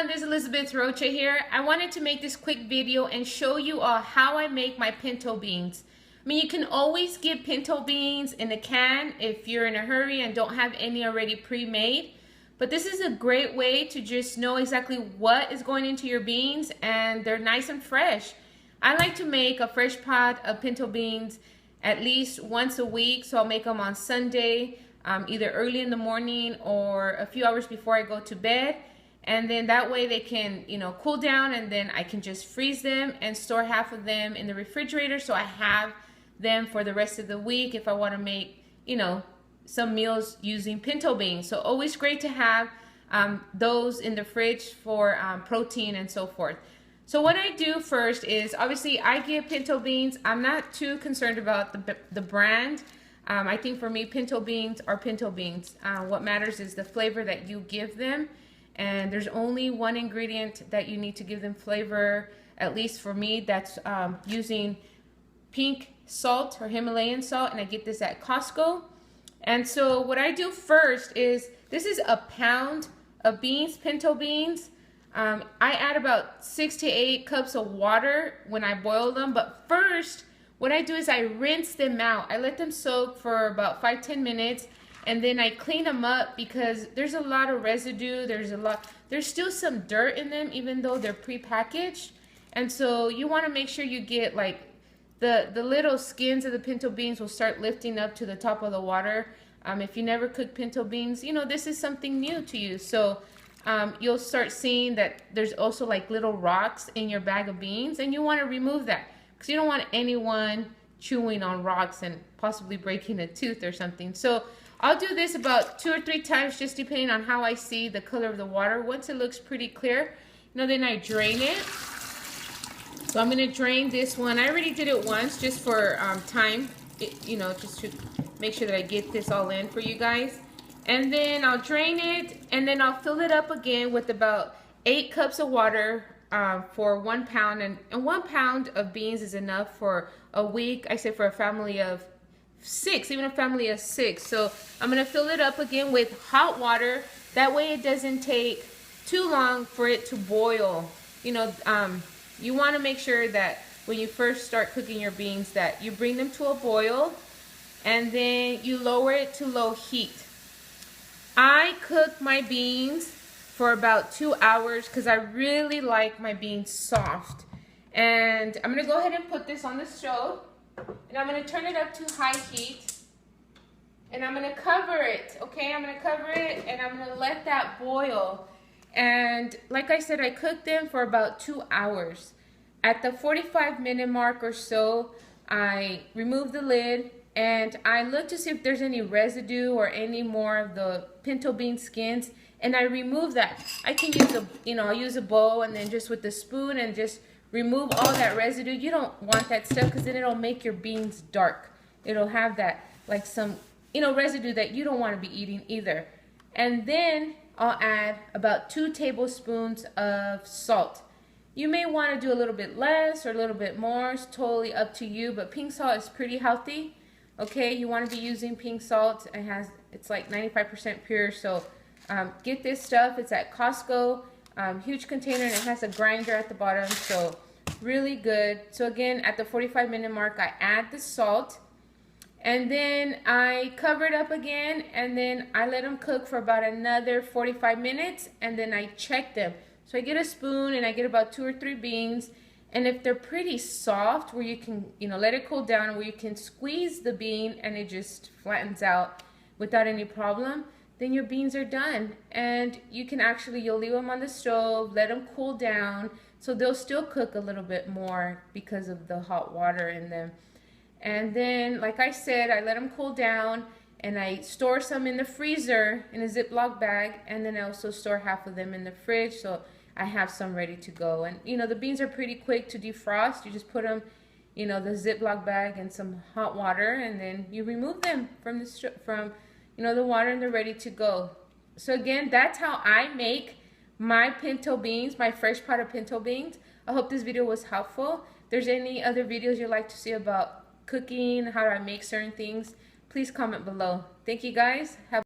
everyone, this is Elizabeth Rocha here. I wanted to make this quick video and show you all how I make my pinto beans. I mean, you can always get pinto beans in a can if you're in a hurry and don't have any already pre-made. But this is a great way to just know exactly what is going into your beans, and they're nice and fresh. I like to make a fresh pot of pinto beans at least once a week, so I'll make them on Sunday, either early in the morning or a few hours before I go to bed. And then that way they can, cool down, and then I can just freeze them and store half of them in the refrigerator so I have them for the rest of the week if I want to make, some meals using pinto beans. So always great to have those in the fridge for protein and so forth. So what I do first is, obviously I get pinto beans. I'm not too concerned about the brand. I think for me, pinto beans are pinto beans. What matters is the flavor that you give them. And there's only one ingredient that you need to give them flavor, at least for me. That's using pink salt or Himalayan salt, and I get this at Costco. And so what I do first is, this is a pound of beans, pinto beans. I add about 6 to 8 cups of water when I boil them. But first, what I do is I rinse them out. I let them soak for about 5-10 minutes. And then I clean them up because there's a lot of residue. There's still some dirt in them, even though they're pre-packaged. And so you want to make sure you get like the little skins of the pinto beans will start lifting up to the top of the water. If you never cook pinto beans, this is something new to you. So you'll start seeing that there's also like little rocks in your bag of beans, and you want to remove that because you don't want anyone chewing on rocks and possibly breaking a tooth or something. So I'll do this about 2 or 3 times, just depending on how I see the color of the water. Once it looks pretty clear, then I drain it. So I'm going to drain this one. I already did it once just for time, just to make sure that I get this all in for you guys. And then I'll drain it, and then I'll fill it up again with about 8 cups of water for 1 pound. And 1 pound of beans is enough for a week. I say for a family of 6, even a family of 6. So I'm going to fill it up again with hot water. That way it doesn't take too long for it to boil. You want to make sure that when you first start cooking your beans that you bring them to a boil, and then you lower it to low heat. I cook my beans for about 2 hours because I really like my beans soft. And I'm going to go ahead and put this on the stove. And I'm going to turn it up to high heat. And I'm going to cover it, okay? I'm going to cover it, and I'm going to let that boil. And like I said, I cooked them for about 2 hours. At the 45-minute mark or so, I remove the lid, and I look to see if there's any residue or any more of the pinto bean skins, and I remove that. I can use I'll use a bowl, and then just with the spoon and just remove all that residue. You don't want that stuff because then it'll make your beans dark. It'll have that like some residue that you don't want to be eating either. And then I'll add about 2 tablespoons of salt. You may want to do a little bit less or a little bit more. It's totally up to you, but pink salt is pretty healthy. Okay, you want to be using pink salt. It's like 95% pure. So get this stuff. It's at Costco. Huge container, and it has a grinder at the bottom, so really good. So again, at the 45-minute mark, I add the salt, and then I cover it up again, and then I let them cook for about another 45 minutes, and then I check them. So I get a spoon, and I get about 2 or 3 beans, and if they're pretty soft, where you can let it cool down, where you can squeeze the bean and it just flattens out without any problem, then your beans are done. And you can you'll leave them on the stove, let them cool down, so they'll still cook a little bit more because of the hot water in them. And then, like I said, I let them cool down, and I store some in the freezer in a Ziploc bag, and then I also store half of them in the fridge, so I have some ready to go. And the beans are pretty quick to defrost. You just put them, the Ziploc bag in some hot water, and then you remove them from the water, and they're ready to go. So again, that's how I make my pinto beans, my fresh pot of pinto beans. I hope this video was helpful. If there's any other videos you'd like to see about cooking, how I make certain things, please comment below. Thank you guys. Have